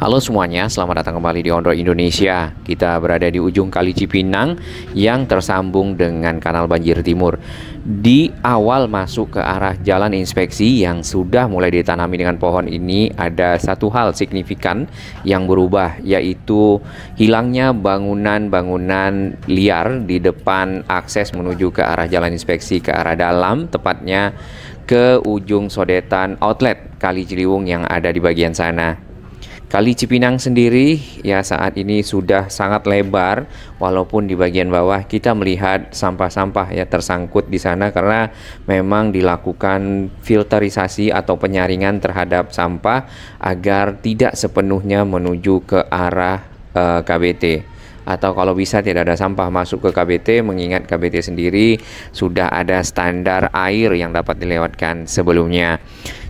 Halo semuanya, selamat datang kembali di On Road Indonesia. Kita berada di ujung Kali Cipinang yang tersambung dengan Kanal Banjir Timur. Di awal masuk ke arah jalan inspeksi yang sudah mulai ditanami dengan pohon ini, ada satu hal signifikan yang berubah, yaitu hilangnya bangunan-bangunan liar di depan akses menuju ke arah jalan inspeksi ke arah dalam, tepatnya ke ujung sodetan outlet Kali Ciliwung yang ada di bagian sana. Kali Cipinang sendiri ya saat ini sudah sangat lebar, walaupun di bagian bawah kita melihat sampah-sampah ya tersangkut di sana karena memang dilakukan filterisasi atau penyaringan terhadap sampah agar tidak sepenuhnya menuju ke arah KBT. Atau kalau bisa tidak ada sampah masuk ke KBT, mengingat KBT sendiri sudah ada standar air yang dapat dilewatkan sebelumnya.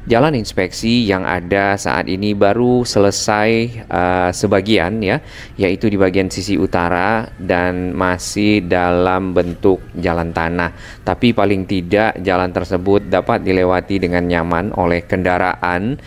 Jalan inspeksi yang ada saat ini baru selesai sebagian ya, yaitu di bagian sisi utara dan masih dalam bentuk jalan tanah. Tapi paling tidak jalan tersebut dapat dilewati dengan nyaman oleh kendaraan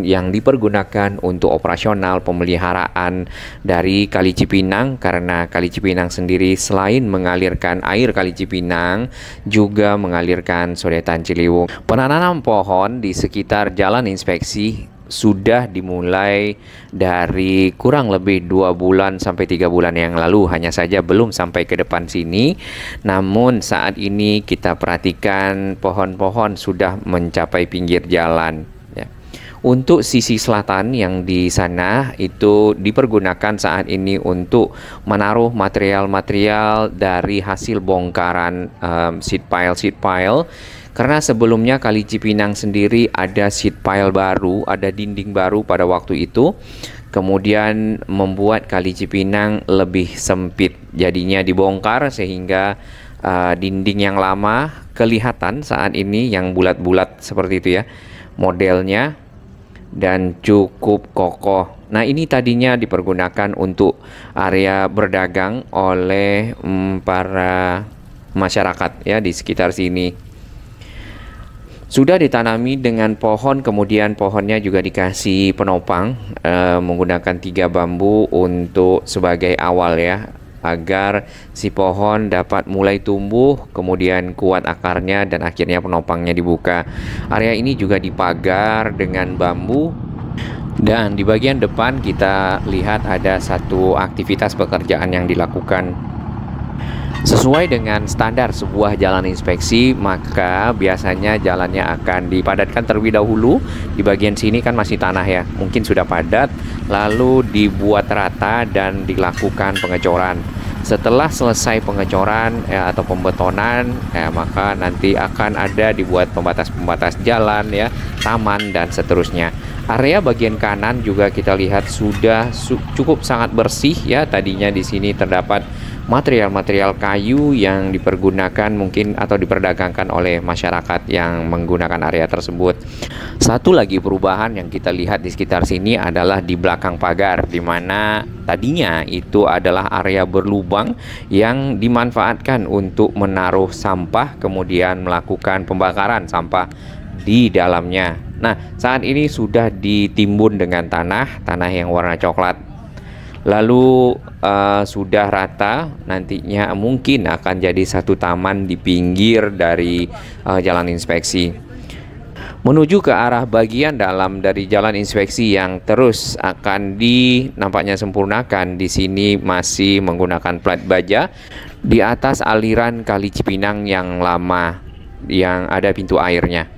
yang dipergunakan untuk operasional pemeliharaan dari Kali Cipinang, karena Kali Cipinang sendiri selain mengalirkan air Kali Cipinang juga mengalirkan sodetan Ciliwung. Penanaman pohon di sekitar jalan inspeksi sudah dimulai dari kurang lebih 2 bulan sampai 3 bulan yang lalu, hanya saja belum sampai ke depan sini. Namun saat ini kita perhatikan pohon-pohon sudah mencapai pinggir jalan ya. Untuk sisi selatan yang di sana itu dipergunakan saat ini untuk menaruh material-material dari hasil bongkaran seat pile. Karena sebelumnya Kali Cipinang sendiri ada seat pile baru, ada dinding baru pada waktu itu. Kemudian membuat Kali Cipinang lebih sempit. Jadinya dibongkar sehingga dinding yang lama kelihatan saat ini yang bulat-bulat seperti itu ya modelnya, dan cukup kokoh. Nah, ini tadinya dipergunakan untuk area berdagang oleh para masyarakat ya di sekitar sini. Sudah ditanami dengan pohon, kemudian pohonnya juga dikasih penopang menggunakan 3 bambu untuk sebagai awal ya, agar si pohon dapat mulai tumbuh, kemudian kuat akarnya dan akhirnya penopangnya dibuka. Area ini juga dipagar dengan bambu. Dan di bagian depan kita lihat ada satu aktivitas pekerjaan yang dilakukan. Sesuai dengan standar sebuah jalan inspeksi, maka biasanya jalannya akan dipadatkan terlebih dahulu. Di bagian sini kan masih tanah ya, mungkin sudah padat, lalu dibuat rata dan dilakukan pengecoran. Setelah selesai pengecoran atau pembetonan, maka nanti akan ada dibuat pembatas-pembatas jalan ya, taman dan seterusnya. Area bagian kanan juga kita lihat sudah cukup sangat bersih ya. Tadinya di sini terdapat material-material kayu yang dipergunakan mungkin atau diperdagangkan oleh masyarakat yang menggunakan area tersebut. Satu lagi perubahan yang kita lihat di sekitar sini adalah di belakang pagar, di mana tadinya itu adalah area berlubang yang dimanfaatkan untuk menaruh sampah kemudian melakukan pembakaran sampah di dalamnya. Nah, saat ini sudah ditimbun dengan tanah yang warna coklat. Lalu sudah rata, nantinya mungkin akan jadi satu taman di pinggir dari jalan inspeksi. Menuju ke arah bagian dalam dari jalan inspeksi yang terus akan nampaknya sempurnakan, di sini masih menggunakan plat baja di atas aliran Kali Cipinang yang lama yang ada pintu airnya.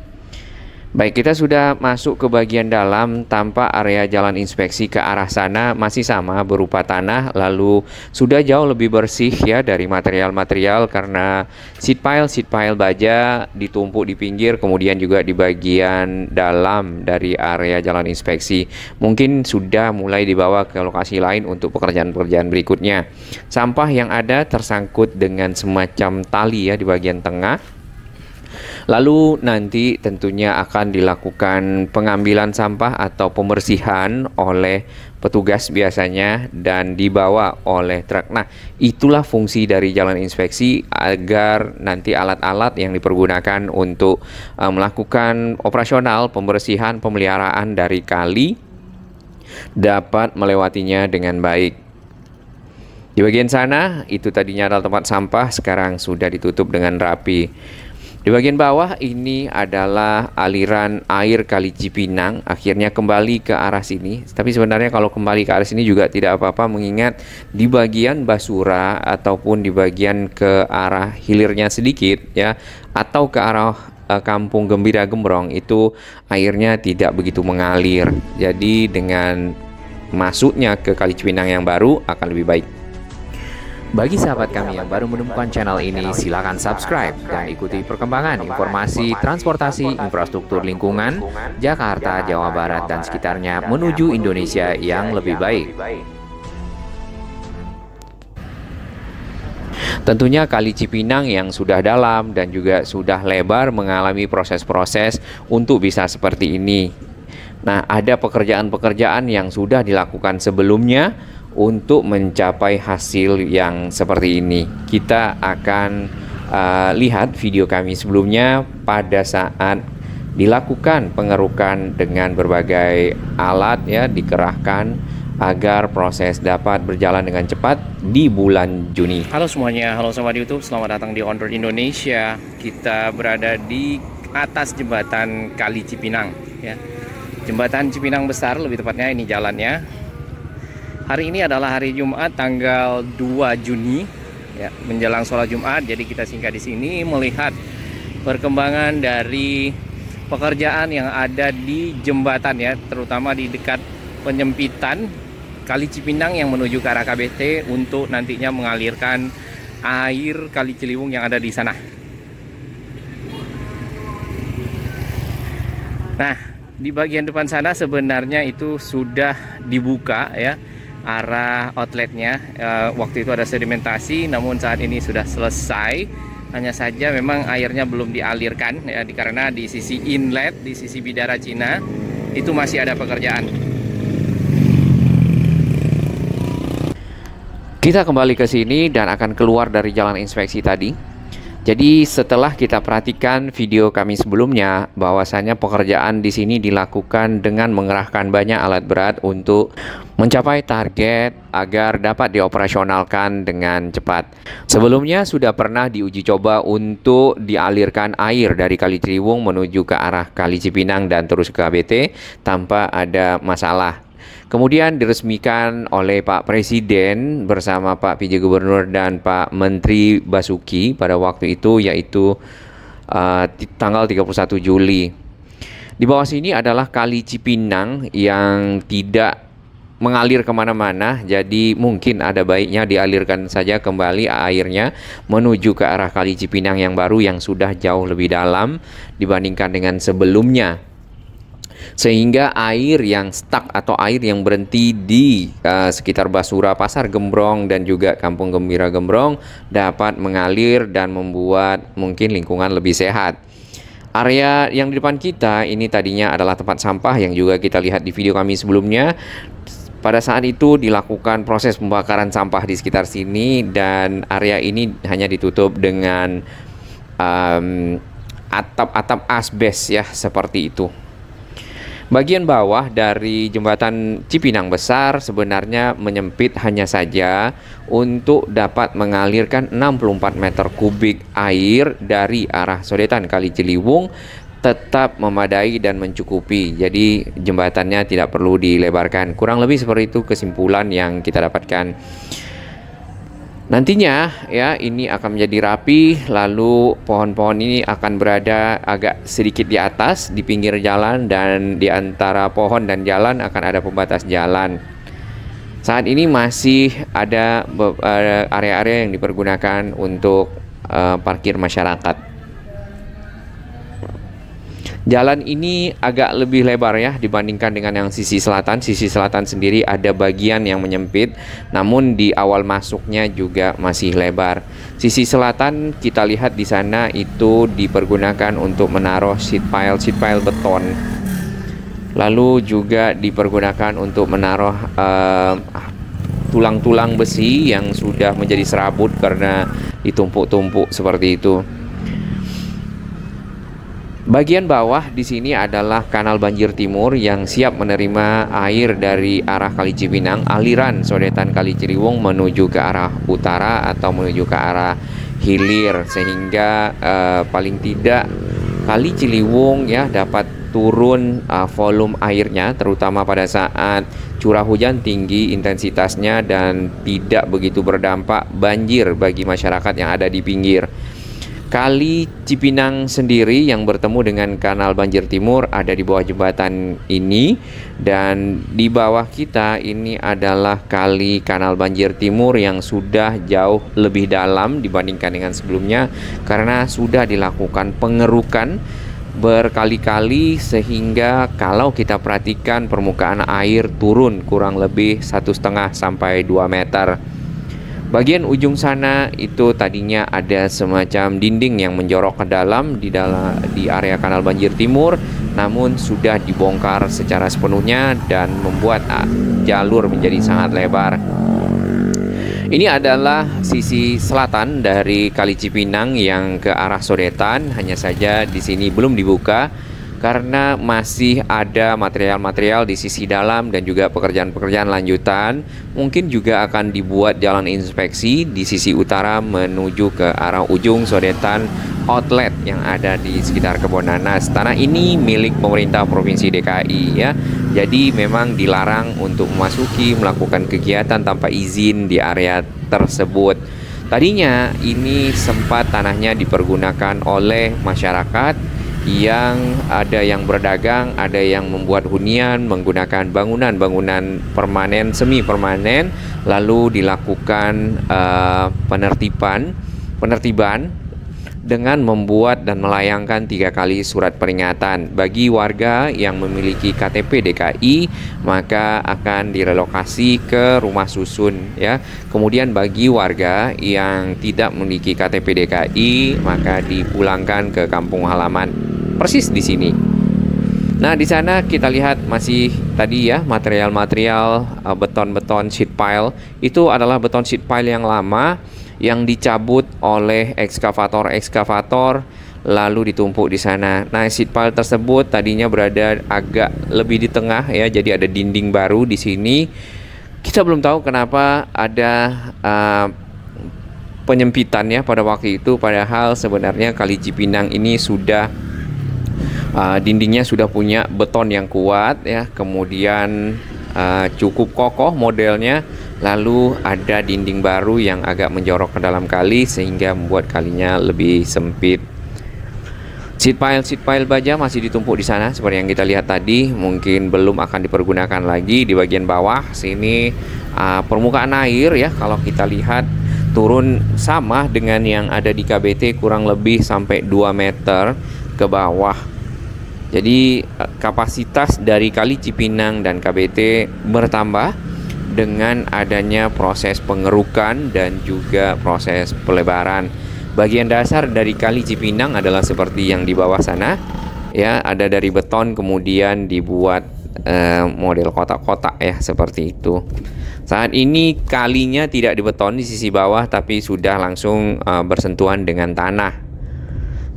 Baik, kita sudah masuk ke bagian dalam. Tampak area jalan inspeksi ke arah sana masih sama berupa tanah, lalu sudah jauh lebih bersih ya dari material-material karena seat pile baja ditumpuk di pinggir, kemudian juga di bagian dalam dari area jalan inspeksi. Mungkin sudah mulai dibawa ke lokasi lain untuk pekerjaan-pekerjaan berikutnya. Sampah yang ada tersangkut dengan semacam tali ya di bagian tengah. Lalu nanti tentunya akan dilakukan pengambilan sampah atau pembersihan oleh petugas biasanya dan dibawa oleh truk. Nah, itulah fungsi dari jalan inspeksi agar nanti alat-alat yang dipergunakan untuk melakukan operasional pembersihan pemeliharaan dari kali dapat melewatinya dengan baik. Di bagian sana, itu tadinya adalah tempat sampah, sekarang sudah ditutup dengan rapi. Di bagian bawah ini adalah aliran air Kali Cipinang, akhirnya kembali ke arah sini. Tapi sebenarnya kalau kembali ke arah sini juga tidak apa-apa, mengingat di bagian Basura ataupun di bagian ke arah hilirnya sedikit ya, atau ke arah Kampung Gembira Gembrong itu airnya tidak begitu mengalir. Jadi dengan masuknya ke Kali Cipinang yang baru akan lebih baik. Bagi sahabat kami yang baru menemukan channel ini, silakan subscribe dan ikuti perkembangan informasi transportasi infrastruktur lingkungan Jakarta, Jawa Barat, dan sekitarnya menuju Indonesia yang lebih baik. Tentunya Kali Cipinang yang sudah dalam dan juga sudah lebar mengalami proses-proses untuk bisa seperti ini. Nah, ada pekerjaan-pekerjaan yang sudah dilakukan sebelumnya untuk mencapai hasil yang seperti ini. Kita akan lihat video kami sebelumnya pada saat dilakukan pengerukan dengan berbagai alat ya, dikerahkan agar proses dapat berjalan dengan cepat di bulan Juni. Halo semuanya, halo sobat YouTube, selamat datang di On Road Indonesia. Kita berada di atas jembatan Kali Cipinang ya. Jembatan Cipinang besar, lebih tepatnya ini jalannya. Hari ini adalah hari Jumat tanggal 2 Juni ya, menjelang sholat Jumat. Jadi kita singgah di sini melihat perkembangan dari pekerjaan yang ada di jembatan ya, terutama di dekat penyempitan Kali Cipinang yang menuju ke arah KBT untuk nantinya mengalirkan air Kali Ciliwung yang ada di sana. Nah, di bagian depan sana sebenarnya itu sudah dibuka ya, arah outletnya. Waktu itu ada sedimentasi, namun saat ini sudah selesai. Hanya saja memang airnya belum dialirkan ya, karena di sisi inlet, di sisi Bidara Cina itu masih ada pekerjaan. Kita kembali ke sini dan akan keluar dari jalan inspeksi tadi. Jadi setelah kita perhatikan video kami sebelumnya, bahwasanya pekerjaan di sini dilakukan dengan mengerahkan banyak alat berat untuk mencapai target agar dapat dioperasionalkan dengan cepat. Sebelumnya sudah pernah diuji coba untuk dialirkan air dari Kali Ciliwung menuju ke arah Kali Cipinang dan terus ke KBT tanpa ada masalah. Kemudian diresmikan oleh Pak Presiden bersama Pak PJ Gubernur dan Pak Menteri Basuki pada waktu itu, yaitu tanggal 31 Juli. Di bawah sini adalah Kali Cipinang yang tidak mengalir kemana-mana, jadi mungkin ada baiknya dialirkan saja kembali airnya menuju ke arah Kali Cipinang yang baru yang sudah jauh lebih dalam dibandingkan dengan sebelumnya. Sehingga air yang stuck atau air yang berhenti di sekitar Basura, Pasar Gembrong dan juga Kampung Gembira Gembrong dapat mengalir dan membuat mungkin lingkungan lebih sehat. Area yang di depan kita ini tadinya adalah tempat sampah yang juga kita lihat di video kami sebelumnya. Pada saat itu dilakukan proses pembakaran sampah di sekitar sini dan area ini hanya ditutup dengan atap-atap asbes ya, seperti itu. Bagian bawah dari jembatan Cipinang besar sebenarnya menyempit hanya saja untuk dapat mengalirkan 64 meter kubik air dari arah sodetan Kali Ciliwung, tetap memadai dan mencukupi. Jadi jembatannya tidak perlu dilebarkan. Kurang lebih seperti itu kesimpulan yang kita dapatkan. Nantinya ya, ini akan menjadi rapi, lalu pohon-pohon ini akan berada agak sedikit di atas di pinggir jalan, dan di antara pohon dan jalan akan ada pembatas jalan. Saat ini masih ada area-area yang dipergunakan untuk parkir masyarakat. Jalan ini agak lebih lebar ya dibandingkan dengan yang sisi selatan. Sisi selatan sendiri ada bagian yang menyempit, namun di awal masuknya juga masih lebar. Sisi selatan kita lihat di sana itu dipergunakan untuk menaruh sheet pile beton. Lalu juga dipergunakan untuk menaruh tulang-tulang besi yang sudah menjadi serabut karena ditumpuk-tumpuk seperti itu. Bagian bawah di sini adalah Kanal Banjir Timur yang siap menerima air dari arah Kali Cipinang, aliran sodetan Kali Ciliwung menuju ke arah utara atau menuju ke arah hilir, sehingga paling tidak Kali Ciliwung ya dapat turun volume airnya, terutama pada saat curah hujan tinggi intensitasnya dan tidak begitu berdampak banjir bagi masyarakat yang ada di pinggir. Kali Cipinang sendiri yang bertemu dengan Kanal Banjir Timur ada di bawah jembatan ini, dan di bawah kita ini adalah Kali Kanal Banjir Timur yang sudah jauh lebih dalam dibandingkan dengan sebelumnya karena sudah dilakukan pengerukan berkali-kali, sehingga kalau kita perhatikan permukaan air turun kurang lebih 1,5 sampai 2 meter. Bagian ujung sana itu tadinya ada semacam dinding yang menjorok ke dalam di area Kanal Banjir Timur, namun sudah dibongkar secara sepenuhnya dan membuat jalur menjadi sangat lebar. Ini adalah sisi selatan dari Kali Cipinang yang ke arah Sodetan, hanya saja di sini belum dibuka karena masih ada material-material di sisi dalam dan juga pekerjaan-pekerjaan lanjutan. Mungkin juga akan dibuat jalan inspeksi di sisi utara menuju ke arah ujung Sodetan outlet yang ada di sekitar Kebon Nanas. Tanah ini milik pemerintah Provinsi DKI ya. Jadi memang dilarang untuk memasuki melakukan kegiatan tanpa izin di area tersebut. Tadinya ini sempat tanahnya dipergunakan oleh masyarakat yang ada yang berdagang, ada yang membuat hunian menggunakan bangunan-bangunan permanen, semi permanen, lalu dilakukan penertiban dengan membuat dan melayangkan 3 kali surat peringatan. Bagi warga yang memiliki KTP DKI maka akan direlokasi ke rumah susun ya. Kemudian bagi warga yang tidak memiliki KTP DKI maka dipulangkan ke kampung halaman. Persis di sini. Nah, di sana kita lihat masih tadi ya material-material beton-beton sheet pile. Itu adalah beton sheet pile yang lama yang dicabut oleh ekskavator lalu ditumpuk di sana. Nah, sheet pile tersebut tadinya berada agak lebih di tengah ya, jadi ada dinding baru di sini. Kita belum tahu kenapa ada penyempitan ya pada waktu itu, padahal sebenarnya Kali Cipinang ini sudah dindingnya sudah punya beton yang kuat ya, kemudian cukup kokoh modelnya, lalu ada dinding baru yang agak menjorok ke dalam kali sehingga membuat kalinya lebih sempit. Sheet pile baja masih ditumpuk di sana seperti yang kita lihat tadi, mungkin belum akan dipergunakan lagi. Di bagian bawah sini permukaan air ya kalau kita lihat turun sama dengan yang ada di KBT, kurang lebih sampai 2 meter ke bawah. Jadi kapasitas dari Kali Cipinang dan KBT bertambah dengan adanya proses pengerukan dan juga proses pelebaran. Bagian dasar dari Kali Cipinang adalah seperti yang di bawah sana ya, ada dari beton kemudian dibuat model kotak-kotak ya seperti itu. Saat ini kalinya tidak dibeton di sisi bawah tapi sudah langsung bersentuhan dengan tanah.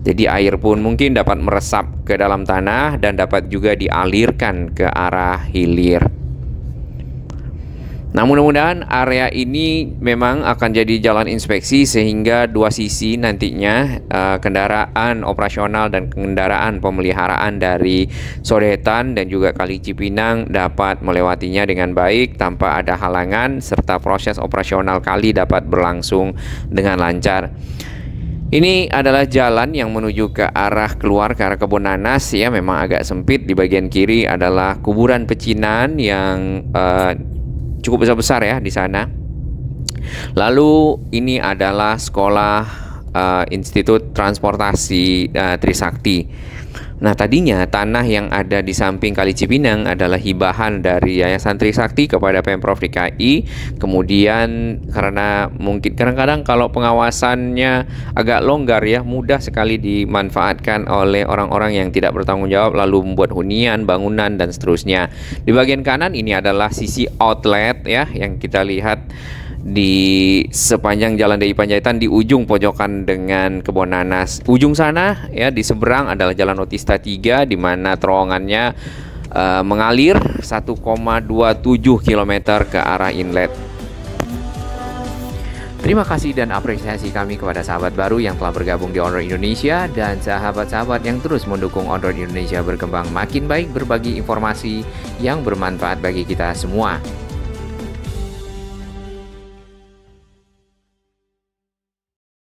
Jadi air pun mungkin dapat meresap ke dalam tanah dan dapat juga dialirkan ke arah hilir. Nah, mudah-mudahan area ini memang akan jadi jalan inspeksi sehingga dua sisi nantinya kendaraan operasional dan kendaraan pemeliharaan dari Sodetan dan juga Kali Cipinang dapat melewatinya dengan baik tanpa ada halangan, serta proses operasional kali dapat berlangsung dengan lancar. Ini adalah jalan yang menuju ke arah keluar ke arah Kebon Nanas ya, memang agak sempit. Di bagian kiri adalah kuburan pecinan yang cukup besar-besar ya di sana. Lalu ini adalah sekolah Institut Transportasi Trisakti. Nah, tadinya tanah yang ada di samping Kali Cipinang adalah hibahan dari Yayasan Trisakti kepada Pemprov DKI. Kemudian karena mungkin kadang-kadang kalau pengawasannya agak longgar ya, mudah sekali dimanfaatkan oleh orang-orang yang tidak bertanggung jawab lalu membuat hunian, bangunan dan seterusnya. Di bagian kanan ini adalah sisi outlet ya yang kita lihat di sepanjang Jalan DI Panjaitan di ujung pojokan dengan Kebon Nanas. Ujung sana ya di seberang adalah Jalan Otista 3 di mana terowongannya mengalir 1,27 km ke arah inlet. Terima kasih dan apresiasi kami kepada sahabat baru yang telah bergabung di On Road Indonesia dan sahabat-sahabat yang terus mendukung On Road Indonesia berkembang makin baik, berbagi informasi yang bermanfaat bagi kita semua.